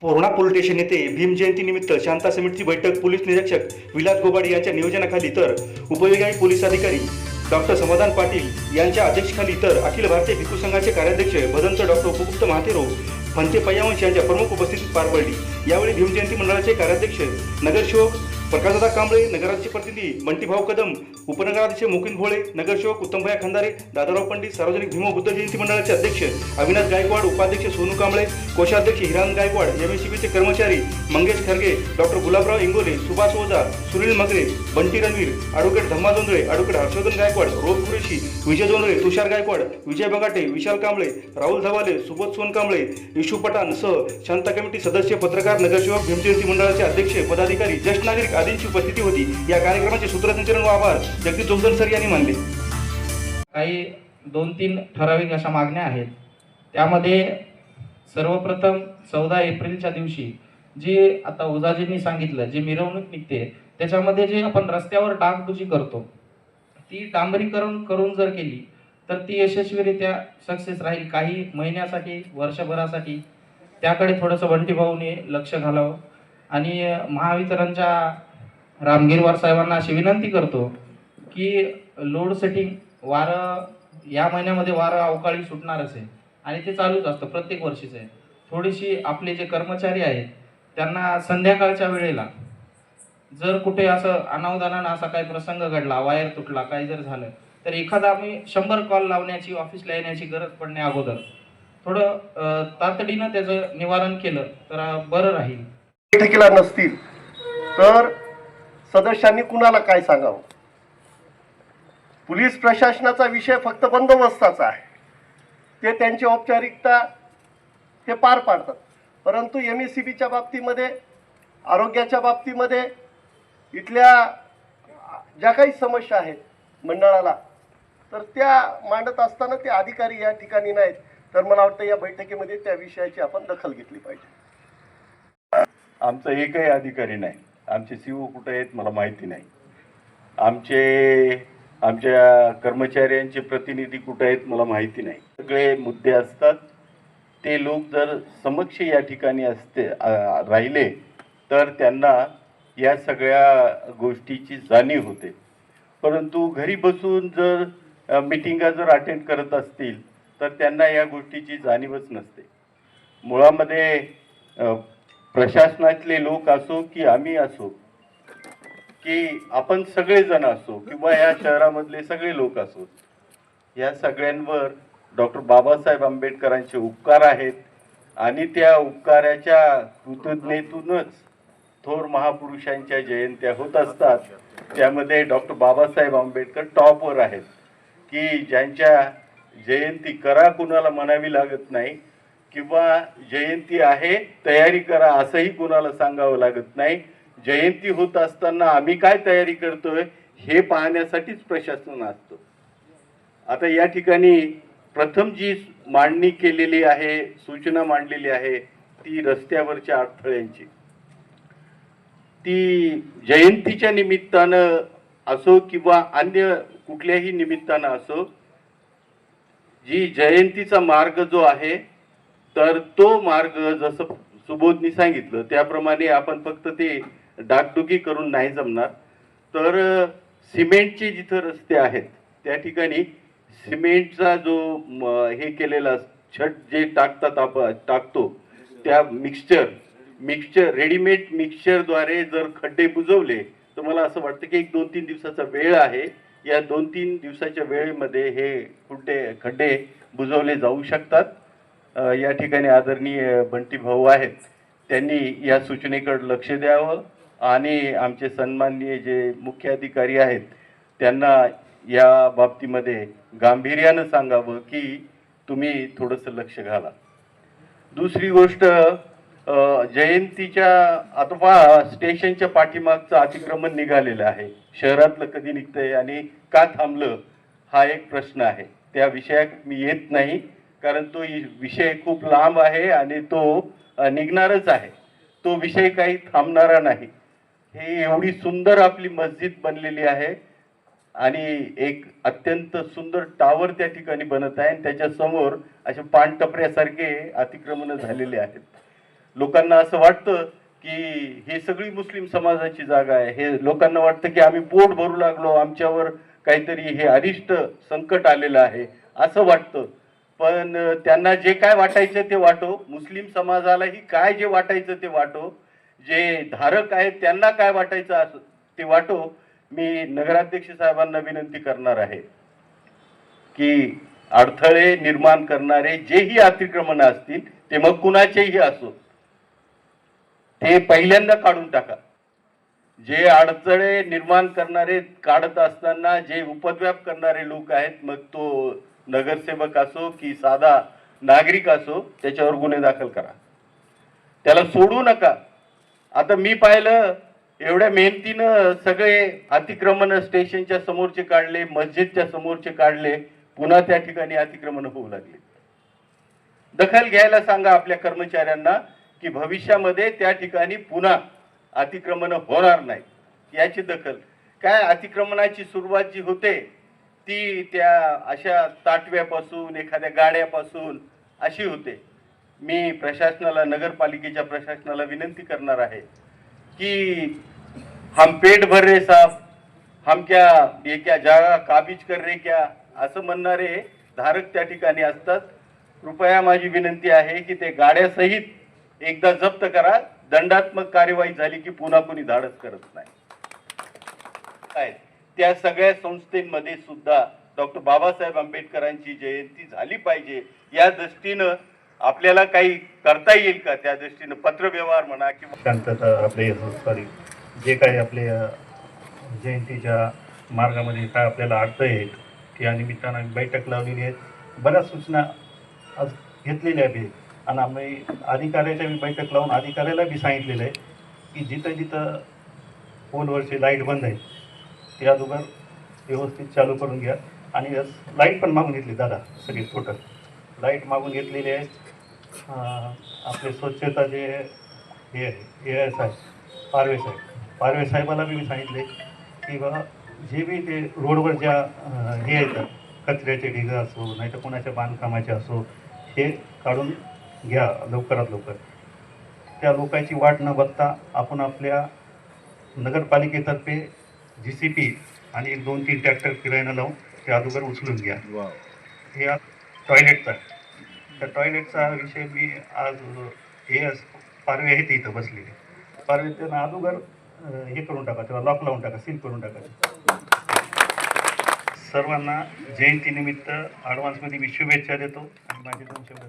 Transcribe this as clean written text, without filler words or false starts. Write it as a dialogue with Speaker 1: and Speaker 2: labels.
Speaker 1: पोरणा police station येथे भीम जयंतीनिमित्त शांता समितीची बैठक पोलीस निरीक्षक विलास गोबाडे यांच्या नियोजनाखाली तर उपविभागीय पोलीस अधिकारी डॉक्टर समाधान पाटील यांच्या अध्यक्षतेखाली तर अखिल भारतीय भिक्खू संघाचे कार्याध्यक्ष भदंत डॉक्टर उपगुप्त महाथेरो फंते पय्यावंश यांच्या प्रमुख उपस्थितीत पार पडली। यावेळी भीम जयंती मंडळाचे कार्याध्यक्ष नगरसेवक प्रकाशदादा कांबळे, नगराध्यक्ष प्रतिनिधी बंटीभाऊ कदम, उपनगराध्यक्ष मोकिन भोळे, नगरसेवक उत्तमभैया खंदारे, दादाराव पंडित, सार्वजनिक भीम बुद्ध जयंती मंडळाचे अध्यक्ष अविनाश गायकवाड, उपाध्यक्ष सोनू कांबळे, कोषाध्यक्ष हिरान गायकवाड, एमएससीबीचे कर्मचारी मंगेश खरगे, डॉक्टर गुलाबराव इंगोले, सुभाष ओझा, सुनील मगरे, बंटी रणवीर, ॲडव्होकेट धम्मा जोंधळे, ॲडव्होकेट हर्षवर्धन गायकवाड, रोज कुरेशी, विजय जोंधळे, तुषार गायकवाड, विजय बगाटे, विशाल कांबळे, राहुल धवाले, सुबोध सोनकांबळे, इशू पठाण सह शांता कमिटी सदस्य, पत्रकार, नगरसेवक, भीम जयंती मंडळाचे अध्यक्ष, पदाधिकारी, ज्येष्ठ नागरिक आदींची उपस्थिती होती। या कार्यक्रमाचे सूत्रसंचालन व आभार जगदीश जोगदंड सर यांनी मानले।
Speaker 2: काही 2-3 ठराविक अशा मागण्या आहेत। त्यामध्ये सर्वप्रथम 14 एप्रिलच्या दिवशी जी आता ओझाजींनी सांगितलं, जी मिरवणूक निघते त्याच्यामध्ये जे आपण रस्त्यावर डागडुजी करतो ती डांबरीकरण करून जर केली तर ती यशस्वीरित्या सक्सेस राहील। काही महिन्यासाठी, वर्षभरासाठी त्याकडे थोडंसं बंटीभाऊने लक्ष घालावं आणि महावितरणच्या रामगिरवार साहेबांना अशी विनंती करतो की लोड सेटिंग वारं या महिन्यामध्ये वारं अवकाळी सुटणारच आहे आणि ते चालूच असतं, प्रत्येक वर्षीच आहे। थोडीशी आपले जे कर्मचारी आहेत त्यांना संध्याकाळच्या वेळेला जर कुठे असं अनावधानानं असा काही प्रसंग घडला, वायर तुटला, काही जर झालं तर एखादा आम्ही 100 कॉल लावण्याची, ऑफिसला येण्याची गरज पडण्या अगोदर थोडं तातडीनं त्याचं निवारण केलं तर बरं राहील।
Speaker 3: बैठकीला नसतील तर सदस्यांनी कुणाला काय सांगावं? पोलीस प्रशासनाचा विषय फक्त बंदोबस्ताचा आहे, ते त्यांची औपचारिकता हे पार पाडतात। परंतु एमएससीबीच्या बाबतीमध्ये, आरोग्याच्या बाबतीमध्ये, इथल्या ज्या काही समस्या आहेत मंडळाला, तर त्या मांडत असताना ते अधिकारी या ठिकाणी नाहीत। तर मला वाटतं या बैठकीमध्ये त्या विषयाची आपण दखल घेतली पाहिजे।
Speaker 4: आमचा एकही अधिकारी नाही, आमचे सीओ कुठे आहेत मला माहिती नाही, आमच्या कर्मचाऱ्यांचे प्रतिनिधी कुठे आहेत मला माहिती नाही। सगळे मुद्दे असतात, ते लोक जर समक्ष या ठिकाणी राहिले तर त्यांना या सगळ्या गोष्टीची जाणीव होते। परंतु घरी बसून जर मीटिंगा जर अटेंड करत असतील तर त्यांना या गोष्टीची जाणीवच नसते। मुळामध्ये प्रशासनातले लोक असो की आम्ही असो की आपण सगळेजण असो किंवा या शहरामधले सगळे लोक असो, या सगळ्यांवर डॉक्टर बाबासाहेब आंबेडकरांचे उपकार आहेत आणि त्या उपकाराच्या कृतज्ञतेतूनच थोर महापुरुषांच्या जयंत्या होत असतात। त्यामध्ये डॉक्टर बाबासाहेब आंबेडकर टॉपवर आहेत की ज्यांच्या जयंती करा कुणाला म्हणावी लागत नाही किंवा जयंती आहे तयारी करा असंही कुणाला सांगावं लागत नाही। जयंती होत असताना आम्ही काय तयारी करतोय हे पाहण्यासाठीच प्रशासन असतं। आता या ठिकाणी प्रथम जी मांडणी केलेली आहे, सूचना मांडलेली आहे ती रस्त्यावरच्या अडथळ्यांची, ती जयंतीच्या निमित्तानं असो किंवा अन्य कुठल्याही निमित्तानं असो, जी जयंतीचा मार्ग जो आहे तर तो मार्ग जसं सुबोधनी सांगितलं त्याप्रमाणे आपण फक्त ते डागडुगी करून नाही जमणार। तर सिमेंटचे जिथं रस्ते आहेत त्या ठिकाणी सिमेंटचा जो हे केलेला छट जे आपण टाकतो त्या मिक्सचर रेडीमेड मिक्सचरद्वारे जर खड्डे बुजवले तर मला असं वाटतं की 1-2-3 दिवसाचा वेळ आहे। या 2-3 दिवसाच्या वेळेमध्ये हे खड्डे बुजवले जाऊ शकतात। या ठिकाणी आदरणीय बंटी भाऊ आहेत, त्यांनी या सूचनेकडे लक्ष द्यावं आणि आमचे सन्माननीय जे मुख्य अधिकारी आहेत त्यांना या बाबतीमध्ये गांभीर्यानं सांगावं की तुम्ही थोडंसं लक्ष घाला। दुसरी गोष्ट, जयंतीच्या अथवा स्टेशनच्या पाठीमागचं अतिक्रमण निघालेलं आहे, शहरातलं कधी निघतंय आणि का थांबलं हा एक प्रश्न आहे। त्या विषयात मी येत नाही कारण तो विषय खूप लांब आहे आणि तो निघणारच आहे, तो विषय काही थांबणारा नाही। हे एवढी सुंदर आपली मस्जिद बनलेली आहे आणि एक अत्यंत सुंदर टावर त्या ठिकाणी बनत आहे आणि त्याच्या समोर असे पानटपऱ्यासारखे अतिक्रमण झालेले आहेत। लोकांना असं वाटतं की ही सगळी मुस्लिम समाजाची जागा आहे. हे लोकांना वाटतं की आम्ही पोट भरू लागलो, आमच्यावर काहीतरी हे अरिष्ट संकट आलेलं आहे असं वाटतं. पण त्यांना जे काय वाटायचं ते वाटो, मुस्लिम समाजालाही काय जे वाटायचं ते वाटो, जे धारक आहेत त्यांना काय वाटायचं असं ते वाटो. मी नगराध्यक्ष साहेबांना विनंती करणार आहे की अडथळे निर्माण करणारे जेही अतिक्रमण असतील ते मग कुणाचेही असो, ते पहिल्यांदा काढून टाका. जे अडथळे निर्माण करणारे काढत असताना जे उपद्व्याप करणारे लोक आहेत, मग तो नगरसेवक असो की साधा नागरिक असो, त्याच्यावर गुन्हे दाखल करा, त्याला सोडू नका. आता मी पाहिलं एवढ्या मेहनतीनं सगळे अतिक्रमण स्टेशनच्या समोरचे काढले, मस्जिदच्या समोरचे काढले, पुन्हा त्या ठिकाणी अतिक्रमण होऊ लागले. दखल घ्यायला सांगा आपल्या कर्मचाऱ्यांना की भविष्यामध्ये त्या ठिकाणी पुन्हा अतिक्रमण होणार नाही, याची दखल. काय अतिक्रमणाची सुरुवात जी होते ती त्या अशा ताटव्यापासून, एखाद्या गाड्यापासून अशी होते. मी प्रशासनाला, नगरपालिकेच्या प्रशासनाला विनंती करणार आहे कि हम पेट भर रहे साहब, हम क्या ये क्या जागा काबीज कर रहे क्या, असं म्हणणारे धारक त्या ठिकाणी असतात. कृपया माझी विनंती आहे की ते गाड्यासहित एकदा जप्त करा. दंडात्मक कार्यवाही झाली की पुन्हा कोणी धाडस करत नाही. त्या सगळ्या संस्थेमध्ये सुद्धा डॉक्टर बाबासाहेब आंबेडकरांची जयंती झाली पाहिजे, या दृष्टीनं आपल्याला काही करता येईल का? त्या दृष्टीनं पत्रव्यवहार म्हणा किंवा
Speaker 1: शांतता आपले सॉरी जे काही आपले जयंतीच्या मार्गामध्ये काय आपल्याला अडथळे आहेत त्या निमित्तानं बैठक लावलेली आहे. बऱ्याच सूचना आज घेतलेल्या आहेत आणि आम्ही अधिकाऱ्याच्या बी बैठक लावून अधिकाऱ्याला बी सांगितलेलं आहे की जिथं जिथं पोलवरचे लाईट बंद आहेत ते अगोदर व्यवस्थित चालू करून घ्या. आणि लाईट पण मागून घेतली दादा, सगळे टोटल लाईट मागून घेतलेली आहे. आपले स्वच्छता जे हे आहे साहेब पारवे साहेबाला बी मी सांगितले की बाबा जे बी ते रोडवर ज्या हे येतं कचऱ्याचे ढिगं असो नाही तर कोणाच्या बांधकामाचे असो हे काढून घ्या लवकरात लवकर. त्या लोकांची वाट न बघता आपण आपल्या नगरपालिकेतर्फे JCP आणि 2-3 ट्रॅक्टर किरायानं लावून ते अगोदर उचलून घ्या. हे टॉयलेटचा त्या टॉयलेटचा विषय मी आज हे पारवे आहेत इथं बसलेले पारवे त्यांना अगोदर हे करून टाका, त्याला लॉक लावून टाका, सील करून टाका. सर्वांना जयंतीनिमित्त ॲडव्हान्समध्ये मी शुभेच्छा देतो आणि माझे 2 शब्द